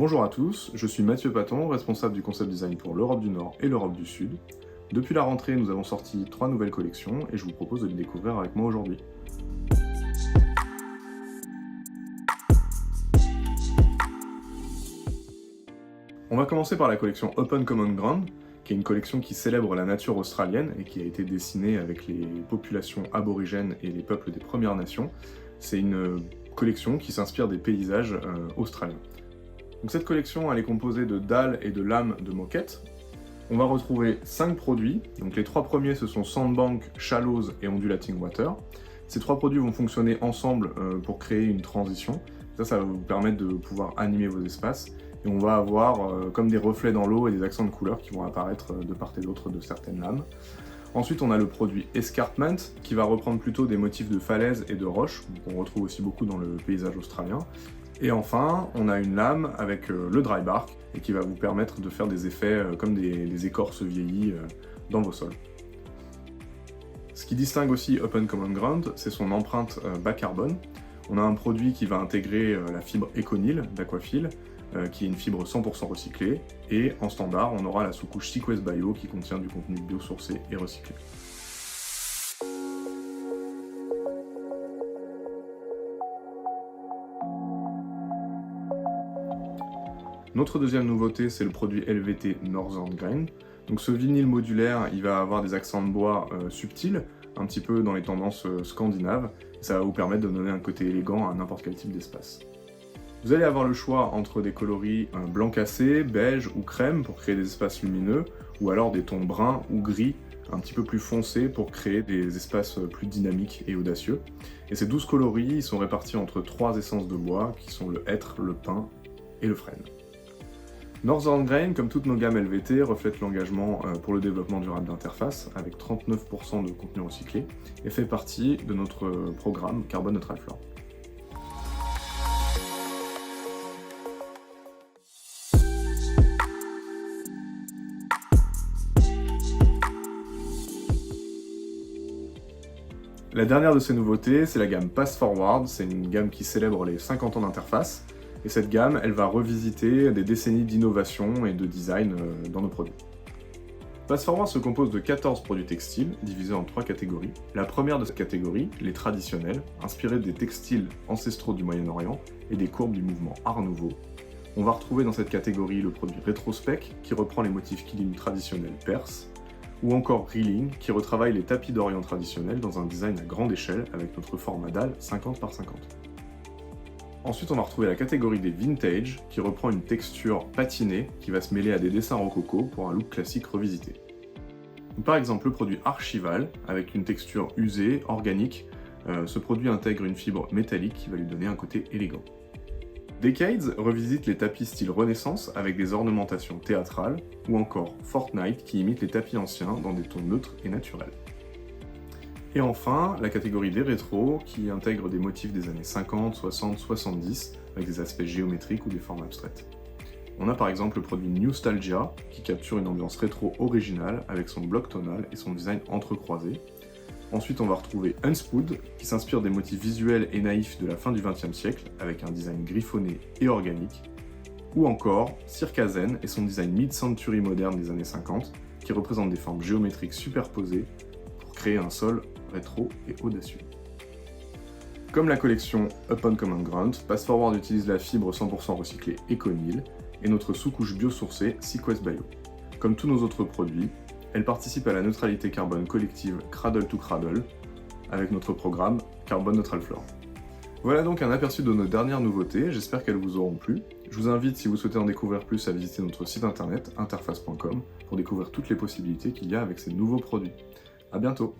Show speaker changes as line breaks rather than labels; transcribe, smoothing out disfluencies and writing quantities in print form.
Bonjour à tous, je suis Mathieu Paton, responsable du concept design pour l'Europe du Nord et l'Europe du Sud. Depuis la rentrée, nous avons sorti 3 nouvelles collections et je vous propose de les découvrir avec moi aujourd'hui. On va commencer par la collection Open Common Ground, qui est une collection qui célèbre la nature australienne et qui a été dessinée avec les populations aborigènes et les peuples des Premières Nations. C'est une collection qui s'inspire des paysages australiens. Donc cette collection elle est composée de dalles et de lames de moquette. On va retrouver 5 produits. Donc les 3 premiers ce sont Sandbank, Shallows et Ondulating Water. Ces 3 produits vont fonctionner ensemble pour créer une transition. Ça va vous permettre de pouvoir animer vos espaces. Et on va avoir comme des reflets dans l'eau et des accents de couleurs qui vont apparaître de part et d'autre de certaines lames. Ensuite, on a le produit Escarpment, qui va reprendre plutôt des motifs de falaises et de roches, qu'on retrouve aussi beaucoup dans le paysage australien. Et enfin, on a une lame avec le Dry Bark, et qui va vous permettre de faire des effets comme des écorces vieillies dans vos sols. Ce qui distingue aussi Open Common Ground, c'est son empreinte bas carbone. On a un produit qui va intégrer la fibre Econyl d'Aquafil, qui est une fibre 100% recyclée, et en standard, on aura la sous-couche Sequest Bio qui contient du contenu biosourcé et recyclé. Notre deuxième nouveauté, c'est le produit LVT Northern Grain. Donc ce vinyle modulaire, il va avoir des accents de bois subtils, un petit peu dans les tendances scandinaves, et ça va vous permettre de donner un côté élégant à n'importe quel type d'espace. Vous allez avoir le choix entre des coloris blanc cassé, beige ou crème pour créer des espaces lumineux, ou alors des tons bruns ou gris un petit peu plus foncés pour créer des espaces plus dynamiques et audacieux. Et ces 12 coloris ils sont répartis entre 3 essences de bois qui sont le hêtre, le pin et le frêne. Northern Grain, comme toutes nos gammes LVT, reflète l'engagement pour le développement durable d'interface avec 39% de contenu recyclé et fait partie de notre programme Carbon Neutral Floor. La dernière de ces nouveautés, c'est la gamme Pass Forward, c'est une gamme qui célèbre les 50 ans d'interface, et cette gamme, elle va revisiter des décennies d'innovation et de design dans nos produits. Pass Forward se compose de 14 produits textiles, divisés en 3 catégories. La première de cette catégorie, les traditionnels, inspirés des textiles ancestraux du Moyen-Orient et des courbes du mouvement Art Nouveau. On va retrouver dans cette catégorie le produit Retrospec, qui reprend les motifs kilim traditionnels perses, ou encore Reeling, qui retravaille les tapis d'Orient traditionnels dans un design à grande échelle avec notre format dalle 50 par 50. Ensuite, on va retrouver la catégorie des Vintage, qui reprend une texture patinée qui va se mêler à des dessins rococo pour un look classique revisité. Donc, par exemple, le produit Archival, avec une texture usée, organique, ce produit intègre une fibre métallique qui va lui donner un côté élégant. Decades revisite les tapis style Renaissance avec des ornementations théâtrales, ou encore Fortnite qui imite les tapis anciens dans des tons neutres et naturels. Et enfin, la catégorie des rétros qui intègre des motifs des années 50, 60, 70 avec des aspects géométriques ou des formes abstraites. On a par exemple le produit Newstalgia qui capture une ambiance rétro originale avec son bloc tonal et son design entrecroisé. Ensuite, on va retrouver Unspood, qui s'inspire des motifs visuels et naïfs de la fin du XXe siècle, avec un design griffonné et organique. Ou encore Circazen et son design mid-century moderne des années 50, qui représente des formes géométriques superposées pour créer un sol rétro et audacieux. Comme la collection Open Common Ground, Pass Forward utilise la fibre 100% recyclée Econyl et notre sous-couche biosourcée Sequest Bio. Comme tous nos autres produits, elle participe à la neutralité carbone collective Cradle to Cradle avec notre programme Carbon Neutral Floor. Voilà donc un aperçu de nos dernières nouveautés, j'espère qu'elles vous auront plu. Je vous invite, si vous souhaitez en découvrir plus, à visiter notre site internet interface.com pour découvrir toutes les possibilités qu'il y a avec ces nouveaux produits. A bientôt!